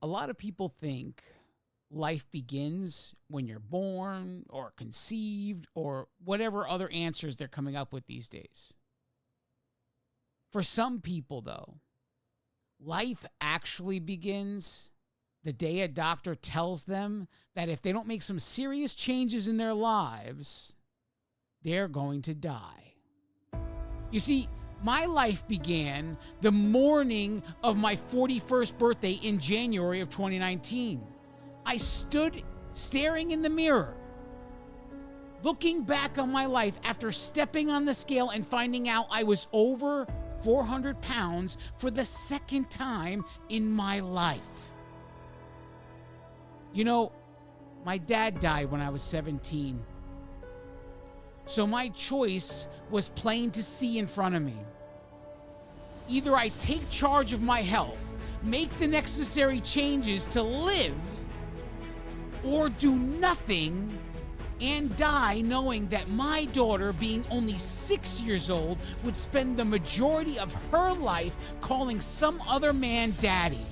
A lot of people think life begins when you're born or conceived or whatever other answers they're coming up with these days. For some people, though, life actually begins the day a doctor tells them that if they don't make some serious changes in their lives, they're going to die. You see, my life began the morning of my 41st birthday in January of 2019. I stood staring in the mirror, looking back on my life after stepping on the scale and finding out I was over 400 pounds for the second time in my life. You know, my dad died when I was 17. So my choice was plain to see in front of me. Either I take charge of my health, make the necessary changes to live, or do nothing and die knowing that my daughter, being only 6 years old, would spend the majority of her life calling some other man daddy.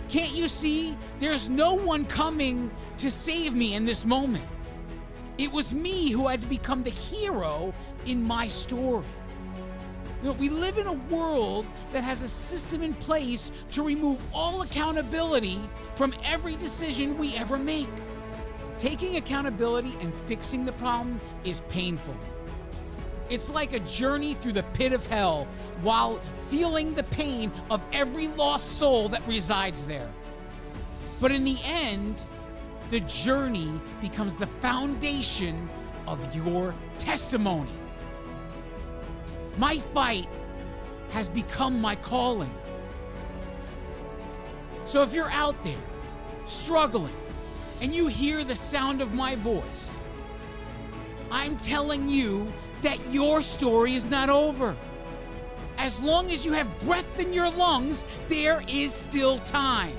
Can't you see? There's no one coming to save me in this moment. It was me who had to become the hero in my story. You know, we live in a world that has a system in place to remove all accountability from every decision we ever make. Taking accountability and fixing the problem is painful. It's like a journey through the pit of hell while feeling the pain of every lost soul that resides there. But in the end, the journey becomes the foundation of your testimony. My fight has become my calling. So if you're out there struggling and you hear the sound of my voice, I'm telling you that your story is not over. As long as you have breath in your lungs, there is still time.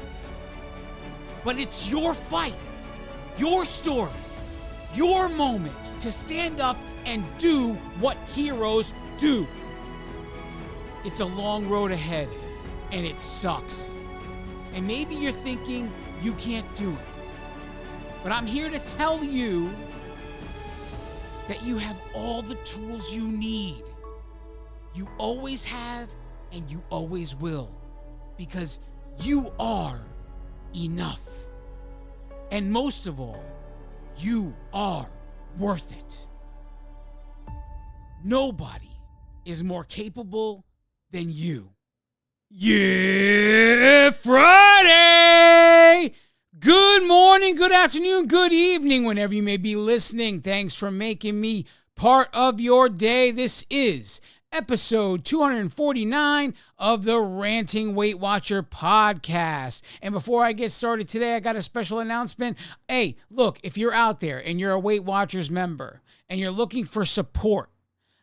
But it's your fight, your story, your moment to stand up and do what heroes do. It's a long road ahead, and it sucks. And maybe you're thinking you can't do it. But I'm here to tell you that you have all the tools you need. You always have, and you always will, because you are enough. And most of all, you are worth it. Nobody is more capable than you. Yeah, Friday! Good morning, good afternoon, good evening, whenever you may be listening. Thanks for making me part of your day. This is episode 249 of the Ranting Weight Watcher podcast. And before I get started today, I got a special announcement. Hey, look, if you're out there and you're a Weight Watchers member and you're looking for support,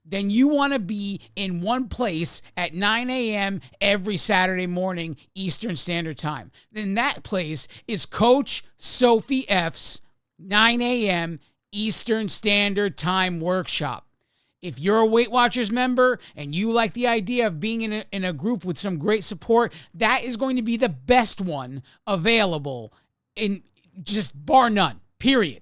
then you want to be in one place at 9 a.m. every Saturday morning, Eastern Standard Time. Then that place is Coach Sophie F's 9 a.m. Eastern Standard Time workshop. If you're a Weight Watchers member and you like the idea of being in a group with some great support, that is going to be the best one available, in just bar none, period.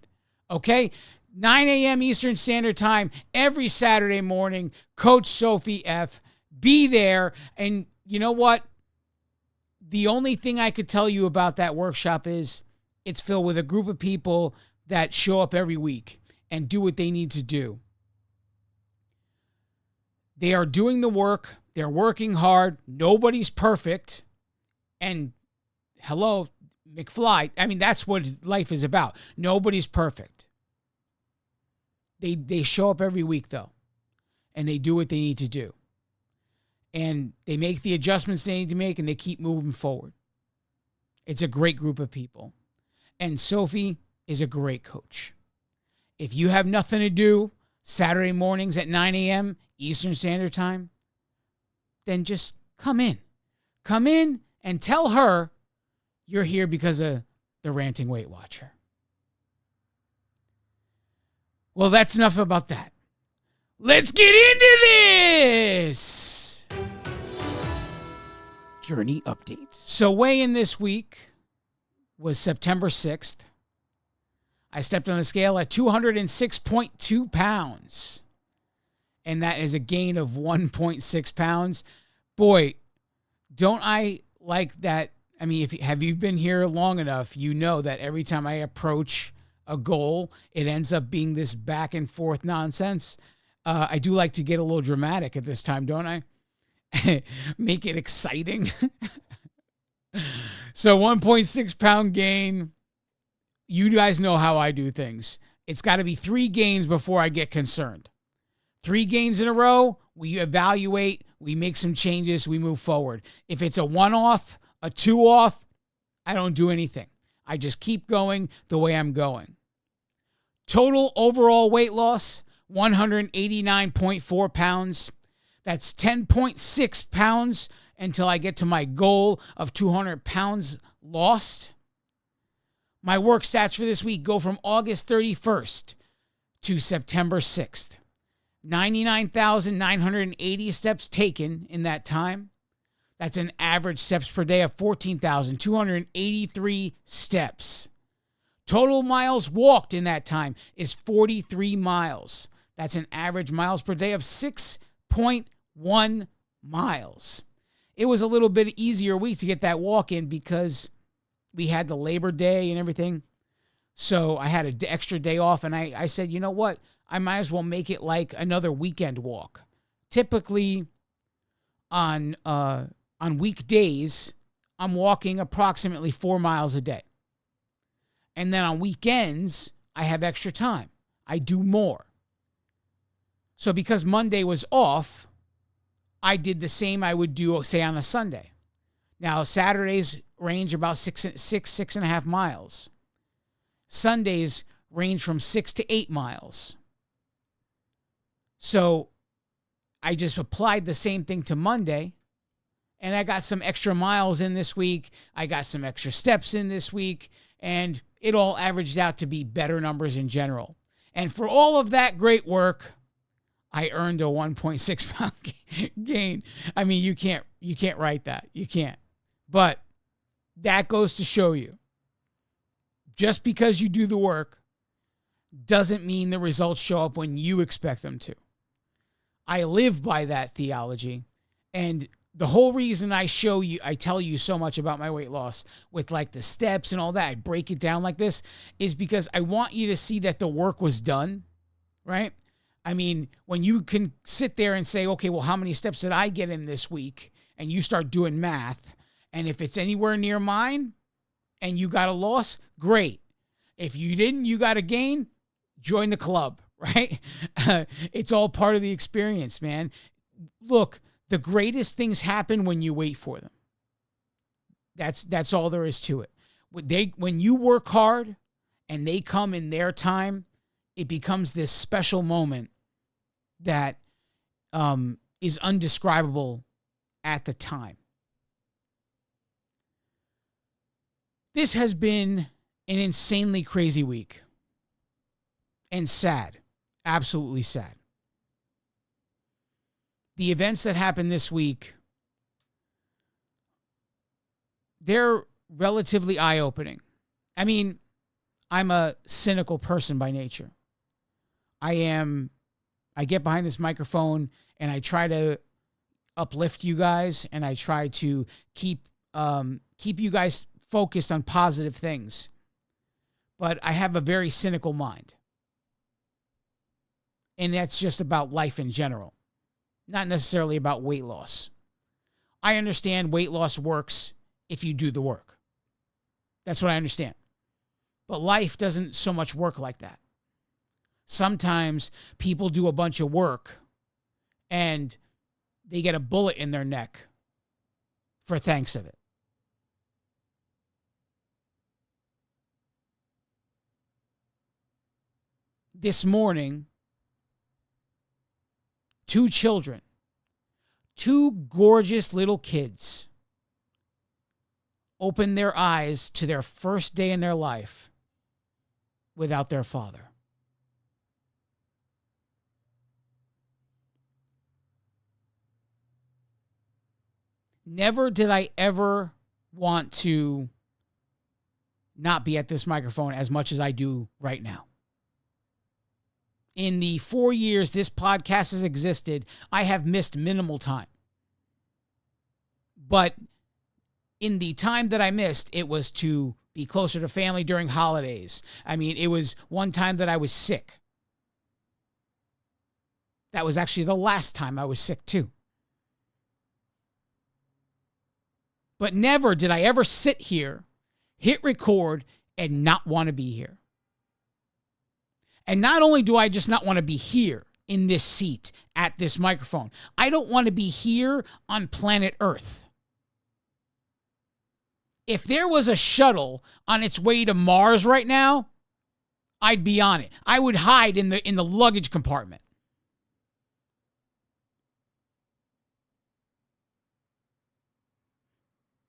Okay? 9 a.m. Eastern Standard Time every Saturday morning. Coach Sophie F. Be there. And you know what? The only thing I could tell you about that workshop is it's filled with a group of people that show up every week and do what they need to do. They are doing the work. They're working hard. Nobody's perfect. And hello, McFly. I mean, that's what life is about. Nobody's perfect. They show up every week, though, and they do what they need to do. And they make the adjustments they need to make, and they keep moving forward. It's a great group of people. And Sophie is a great coach. If you have nothing to do Saturday mornings at 9 a.m. Eastern Standard Time, then just come in. Come in and tell her you're here because of the Ranting Weight Watcher. Well, that's enough about that. Let's get into this! journey updates. So weigh-in this week was September 6th. I stepped on the scale at 206.2 pounds. And that is a gain of 1.6 pounds. Boy, don't I like that. I mean, have you been here long enough, you know that every time I approach a goal, it ends up being this back and forth nonsense. I do like to get a little dramatic at this time, don't I? Make it exciting. So 1.6 pound gain. You guys know how I do things. It's got to be 3 gains before I get concerned. 3 gains in a row, we evaluate, we make some changes, we move forward. If it's a 1-off, a 2-off, I don't do anything. I just keep going the way I'm going. Total overall weight loss, 189.4 pounds. That's 10.6 pounds until I get to my goal of 200 pounds lost. My work stats for this week go from August 31st to September 6th. 99,980 steps taken in that time. That's an average steps per day of 14,283 steps. Total miles walked in that time is 43 miles. That's an average miles per day of 6.1 miles. It was a little bit easier week to get that walk in because we had the Labor Day and everything. So I had an extra day off, and I said, you know what? I might as well make it like another weekend walk. Typically, on weekdays, I'm walking approximately 4 miles a day. And then on weekends, I have extra time. I do more. So because Monday was off, I did the same I would do, say, on a Sunday. Now, Saturdays range about 6.5 miles. Sundays range from 6 to 8 miles. So I just applied the same thing to Monday, and I got some extra miles in this week. I got some extra steps in this week, and it all averaged out to be better numbers in general. And for all of that great work, I earned a 1.6 pound gain. I mean, you can't write that. You can't. But that goes to show you, just because you do the work doesn't mean the results show up when you expect them to. I live by that theology. And the whole reason I tell you so much about my weight loss with like the steps and all that, I break it down like this, is because I want you to see that the work was done, right? I mean, when you can sit there and say, okay, well, how many steps did I get in this week? And you start doing math. And if it's anywhere near mine and you got a loss, great. If you didn't, you got a gain, join the club, right? It's all part of the experience, man. Look, the greatest things happen when you wait for them. That's all there is to it. When you work hard and they come in their time, it becomes this special moment that is undescribable at the time. This has been an insanely crazy week and sad, absolutely sad. The events that happened this week, they're relatively eye-opening. I mean, I'm a cynical person by nature. I get behind this microphone and I try to uplift you guys, and I try to keep you guys focused on positive things. But I have a very cynical mind. And that's just about life in general, not necessarily about weight loss. I understand weight loss works if you do the work. That's what I understand. But life doesn't so much work like that. Sometimes people do a bunch of work and they get a bullet in their neck for thanks of it. This morning, 2 children, 2 gorgeous little kids, opened their eyes to their first day in their life without their father. never did I ever want to not be at this microphone as much as I do right now. In the 4 years this podcast has existed, I have missed minimal time. But in the time that I missed, it was to be closer to family during holidays. I mean, it was one time that I was sick. That was actually the last time I was sick too. But never did I ever sit here, hit record, and not want to be here. And not only do I just not want to be here in this seat at this microphone, I don't want to be here on planet Earth. If there was a shuttle on its way to Mars right now, I'd be on it. I would hide in the luggage compartment.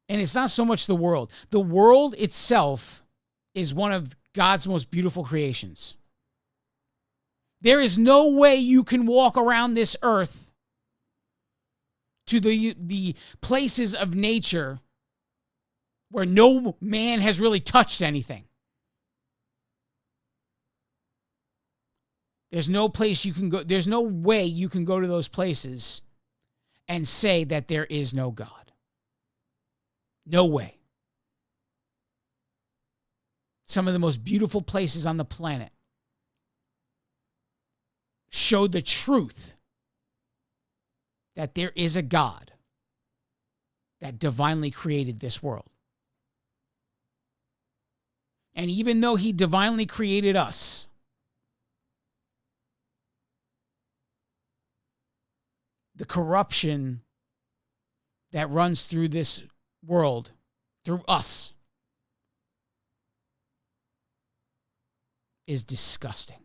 And it's not so much the world. The world itself is one of God's most beautiful creations. There is no way you can walk around this earth to the places of nature where no man has really touched anything. There's no place you can go. There's no way you can go to those places and say that there is no God. No way. Some of the most beautiful places on the planet show the truth that there is a God that divinely created this world. And even though he divinely created us, the corruption that runs through this world, through us, is disgusting.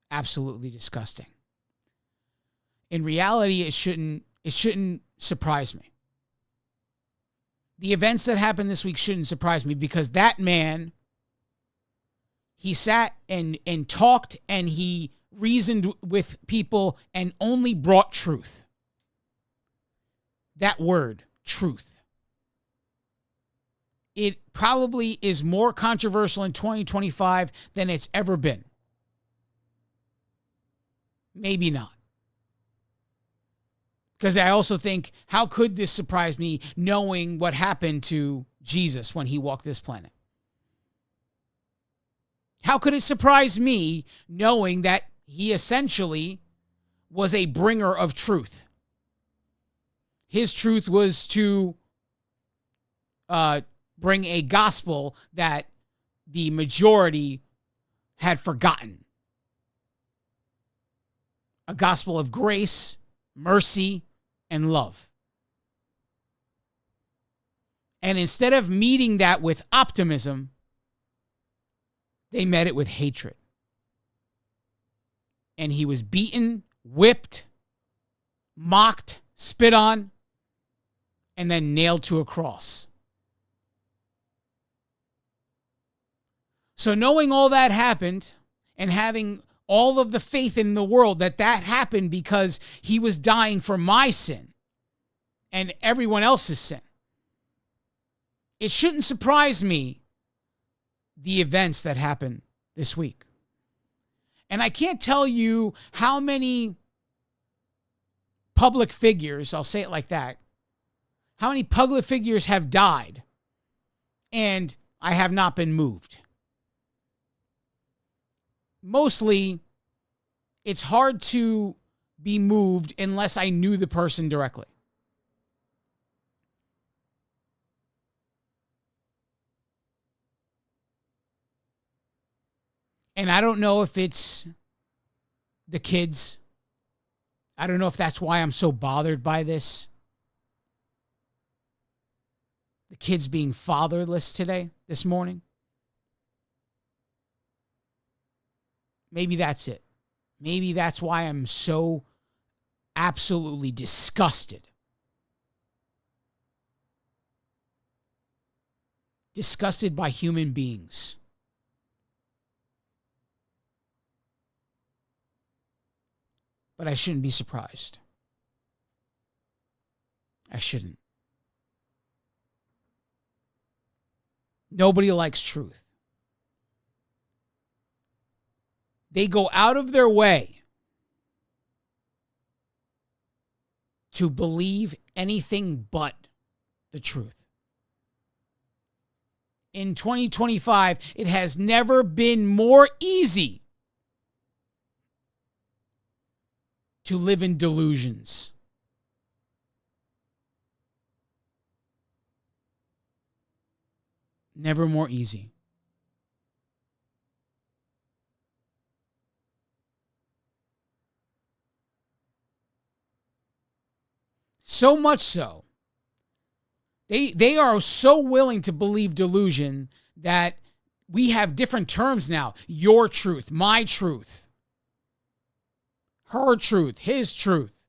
Absolutely disgusting. In reality, it shouldn't surprise me. The events that happened this week shouldn't surprise me because that man, he sat and talked and he reasoned with people and only brought truth. That word, truth. It probably is more controversial in 2025 than it's ever been. Maybe not. Because I also think, how could this surprise me knowing what happened to Jesus when he walked this planet? How could it surprise me knowing that he essentially was a bringer of truth? His truth was to bring a gospel that the majority had forgotten. A gospel of grace, mercy, and love. And instead of meeting that with optimism, they met it with hatred. And he was beaten, whipped, mocked, spit on, and then nailed to a cross. So knowing all that happened and having all of the faith in the world that happened because he was dying for my sin and everyone else's sin, it shouldn't surprise me the events that happened this week. And I can't tell you how many public figures, I'll say it like that, how many public figures have died and I have not been moved. Mostly, it's hard to be moved unless I knew the person directly. And I don't know if it's the kids. I don't know if that's why I'm so bothered by this. The kids being fatherless this morning. Maybe that's it. Maybe that's why I'm so absolutely disgusted. Disgusted by human beings. But I shouldn't be surprised. I shouldn't. Nobody likes truth. They go out of their way to believe anything but the truth. In 2025, it has never been more easy to live in delusions. Never more easy. So much so, they are so willing to believe delusion that we have different terms now. Your truth, my truth, her truth, his truth.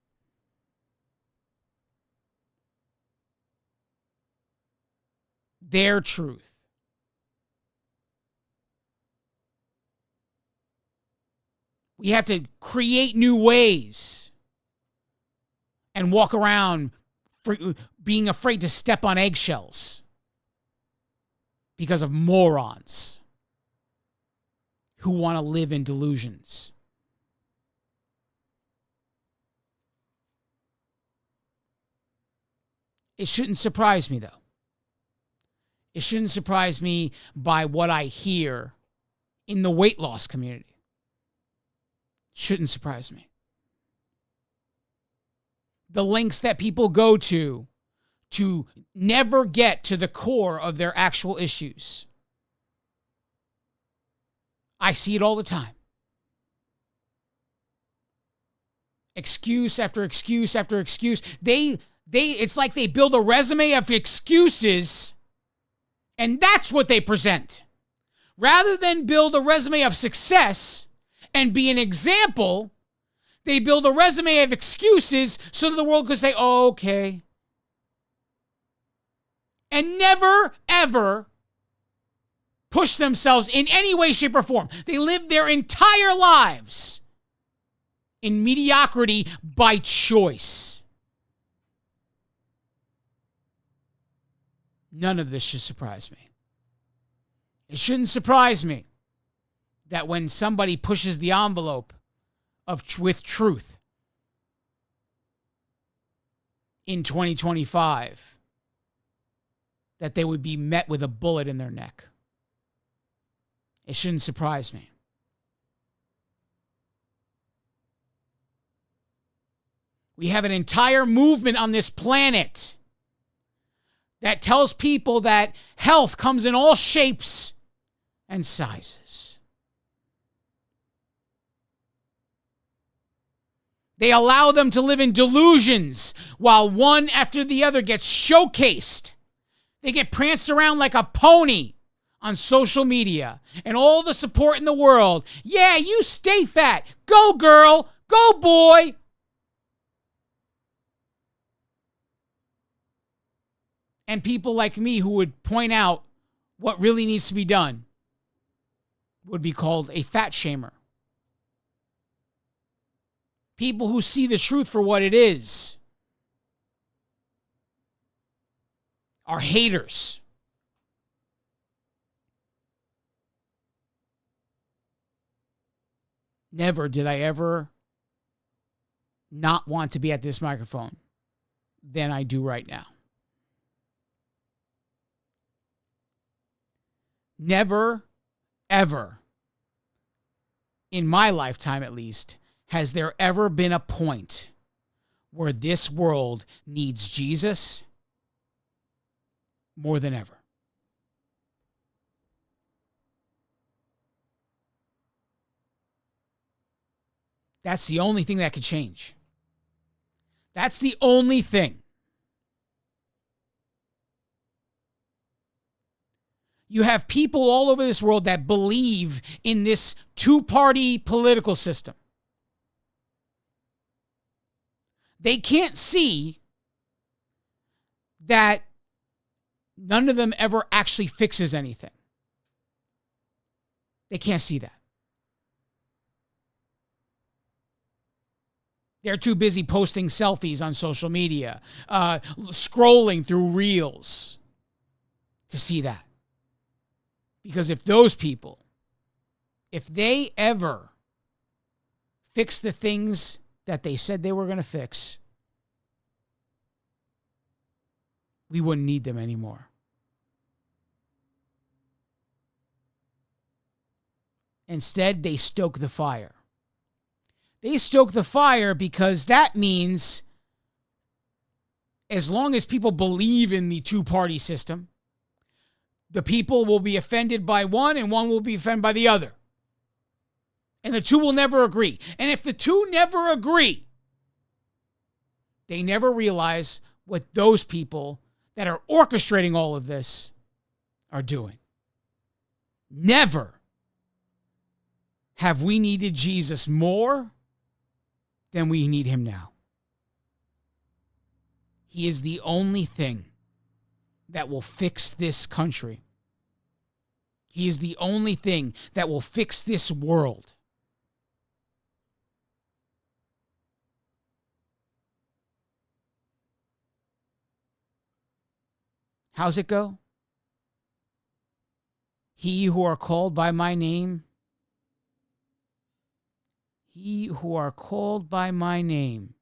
Their truth. We have to create new ways and walk around being afraid to step on eggshells because of morons who want to live in delusions. It shouldn't surprise me, though. It shouldn't surprise me by what I hear in the weight loss community. Shouldn't surprise me. The lengths that people go to never get to the core of their actual issues. I see it all the time. Excuse after excuse after excuse. It's like they build a resume of excuses, and that's what they present. Rather than build a resume of success and be an example, they build a resume of excuses so that the world could say, oh, okay. And never, ever push themselves in any way, shape, or form. They live their entire lives in mediocrity by choice. None of this should surprise me. It shouldn't surprise me that when somebody pushes the envelope with truth in 2025, that they would be met with a bullet in their neck. It shouldn't surprise me. We have an entire movement on this planet that tells people that health comes in all shapes and sizes. They allow them to live in delusions while one after the other gets showcased. They get pranced around like a pony on social media and all the support in the world. Yeah, you stay fat. Go, girl. Go, boy. And people like me who would point out what really needs to be done would be called a fat shamer. People who see the truth for what it is are haters. Never did I ever not want to be at this microphone than I do right now. Never, ever, in my lifetime at least, has there ever been a point where this world needs Jesus more than ever? That's the only thing that could change. That's the only thing. You have people all over this world that believe in this two-party political system. They can't see that none of them ever actually fixes anything. They can't see that. They're too busy posting selfies on social media, scrolling through reels to see that. Because if those people, if they ever fix the things that they said they were going to fix, we wouldn't need them anymore. Instead, they stoke the fire. They stoke the fire because that means as long as people believe in the two-party system, the people will be offended by one and one will be offended by the other. And the two will never agree. And if the two never agree, they never realize what those people that are orchestrating all of this are doing. Never have we needed Jesus more than we need him now. He is the only thing that will fix this country. He is the only thing that will fix this world. How's it go? He who are called by my name, he who are called by my name,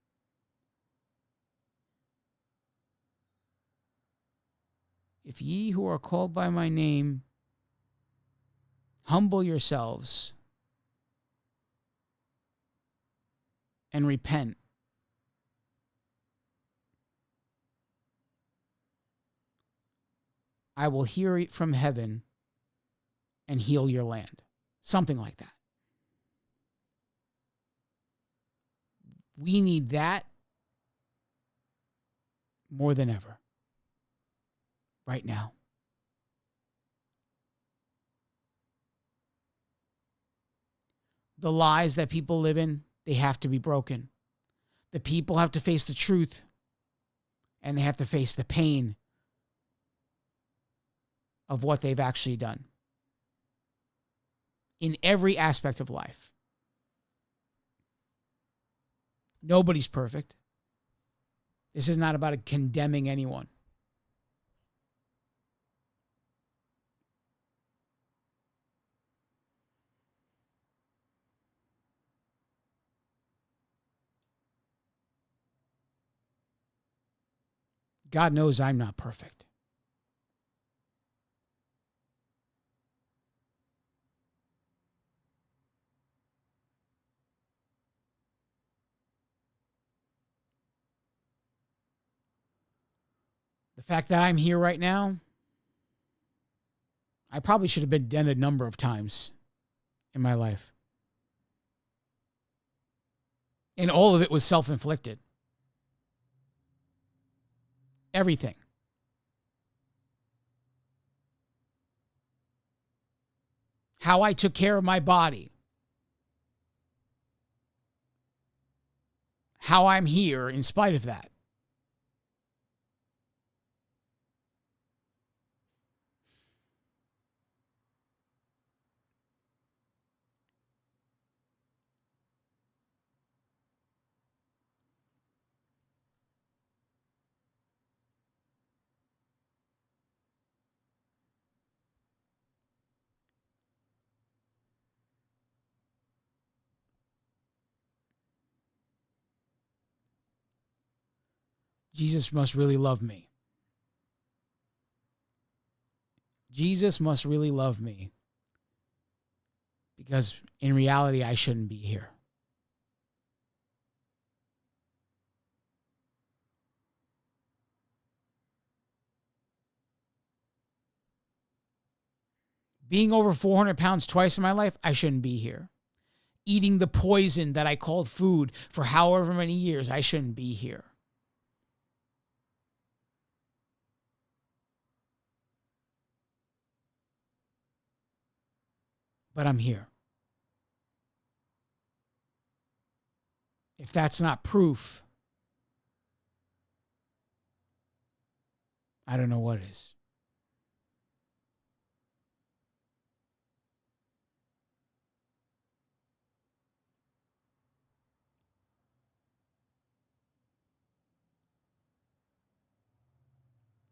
if ye who are called by my name humble yourselves and repent, I will hear it from heaven and heal your land. Something like that. We need that more than ever right now. The lies that people live in, they have to be broken. The people have to face the truth, and they have to face the pain of what they've actually done in every aspect of life. Nobody's perfect. This is not about condemning anyone. God knows I'm not perfect. The fact that I'm here right now, I probably should have been dead a number of times in my life. And all of it was self-inflicted. Everything. How I took care of my body. How I'm here in spite of that. Jesus must really love me. Jesus must really love me. Because in reality, I shouldn't be here. Being over 400 pounds twice in my life, I shouldn't be here. Eating the poison that I called food for however many years, I shouldn't be here. But I'm here. If that's not proof, I don't know what is.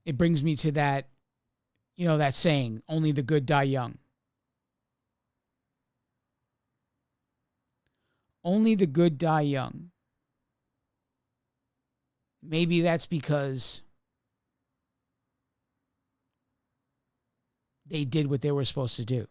it brings me to that, that saying, only the good die young. Only the good die young. Maybe that's because they did what they were supposed to do.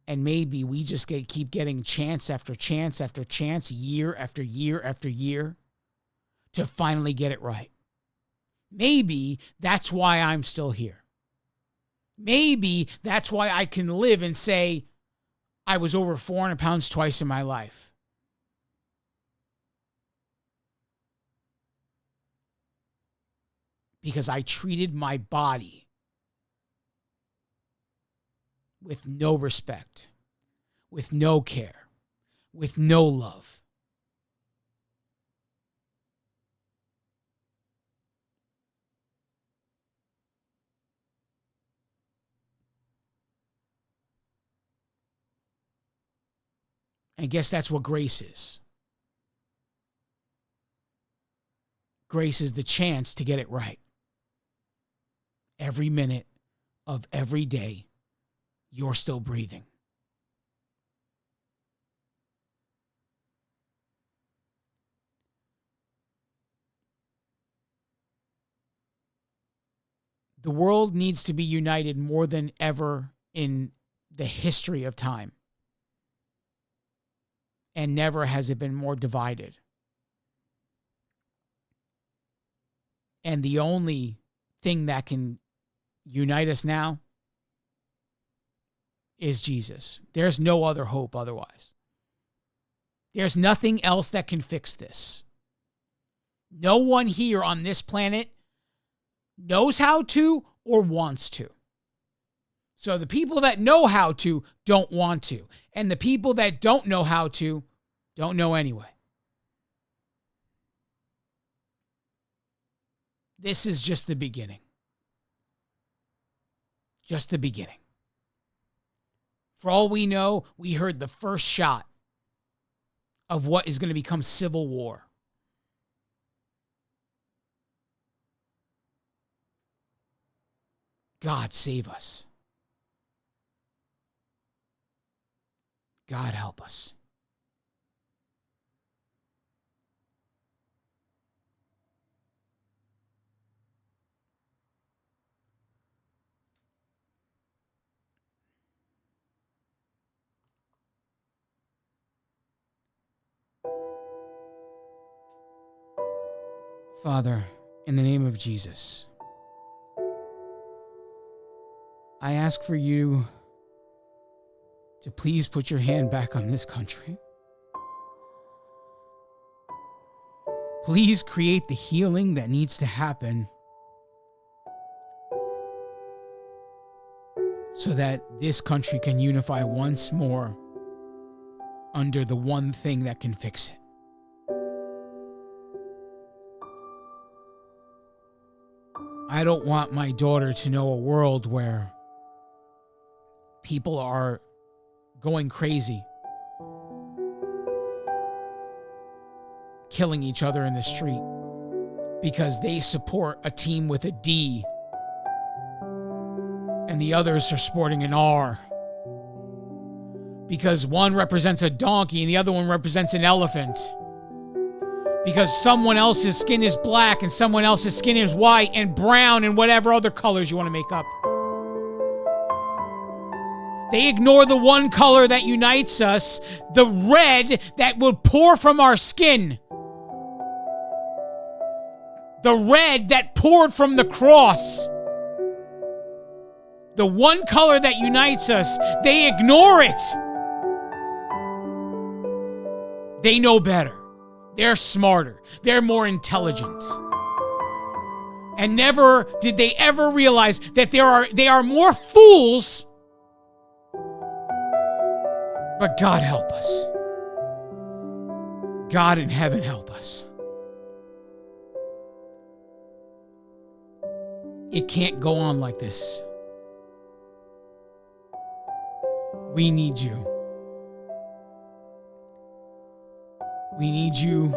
And maybe we just keep getting chance after chance after chance, year after year after year, to finally get it right. Maybe that's why I'm still here. Maybe that's why I can live and say I was over 400 pounds twice in my life. Because I treated my body with no respect, with no care, with no love. I guess that's what grace is. Grace is the chance to get it right. Every minute of every day, you're still breathing. The world needs to be united more than ever in the history of time. And never has it been more divided. And the only thing that can unite us now is Jesus. There's no other hope otherwise. There's nothing else that can fix this. No one here on this planet knows how to or wants to. So the people that know how to don't want to. And the people that don't know how to don't know anyway. This is just the beginning. Just the beginning. For all we know, we heard the first shot of what is going to become civil war. God save us. God help us. Father, in the name of Jesus, I ask for you to please put your hand back on this country. Please create the healing that needs to happen so that this country can unify once more under the one thing that can fix it. I don't want my daughter to know a world where people are going crazy, killing each other in the street because they support a team with a D and the others are sporting an R. Because one represents a donkey and the other one represents an elephant. Because someone else's skin is black and someone else's skin is white and brown and whatever other colors you want to make up. They ignore the one color that unites us, the red that will pour from our skin. The red that poured from the cross. The one color that unites us, they ignore it. They know better. They're smarter. They're more intelligent. And never did they ever realize that they are more fools. But God help us. God in heaven help us. It can't go on like this. We need you. We need you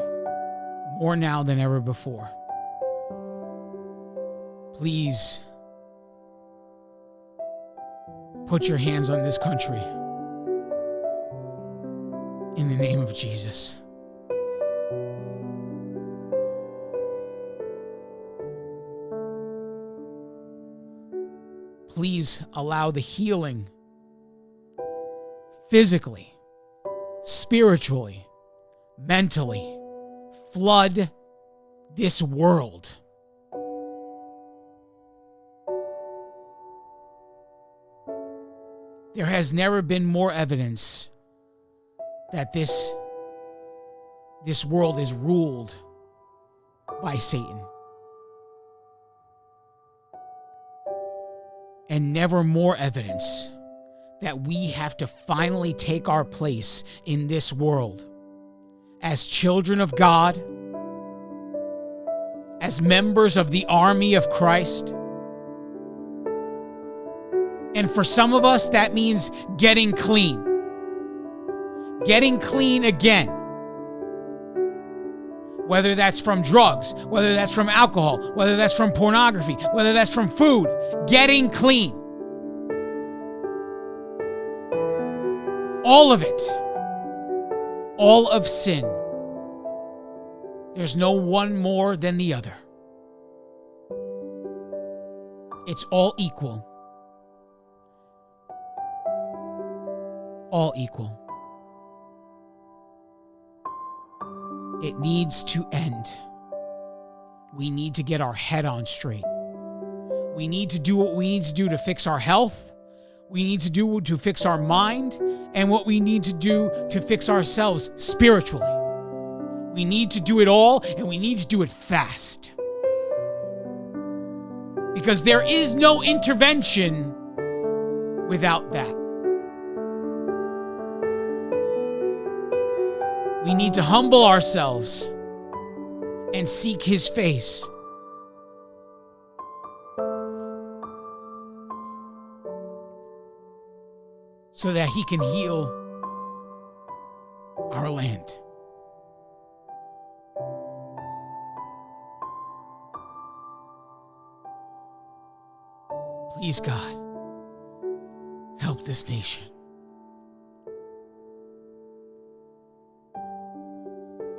more now than ever before. Please put your hands on this country in the name of Jesus. Please allow the healing physically, spiritually, mentally flood this world. There has never been more evidence that this world is ruled by Satan. And never more evidence that we have to finally take our place in this world as children of God, as members of the army of Christ. And for some of us, that means getting clean. Getting clean again. Whether that's from drugs, whether that's from alcohol, whether that's from pornography, whether that's from food, getting clean. All of it. All of sin. There's no one more than the other. It's all equal. All equal. It needs to end. We need to get our head on straight. We need to do what we need to do to fix our health. We need to do to fix our mind, and what we need to do to fix ourselves spiritually. We need to do it all, and we need to do it fast. Because there is no intervention without that. We need to humble ourselves and seek His face. So that He can heal our land. Please, God, help this nation.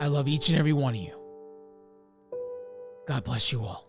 I love each and every one of you. God bless you all.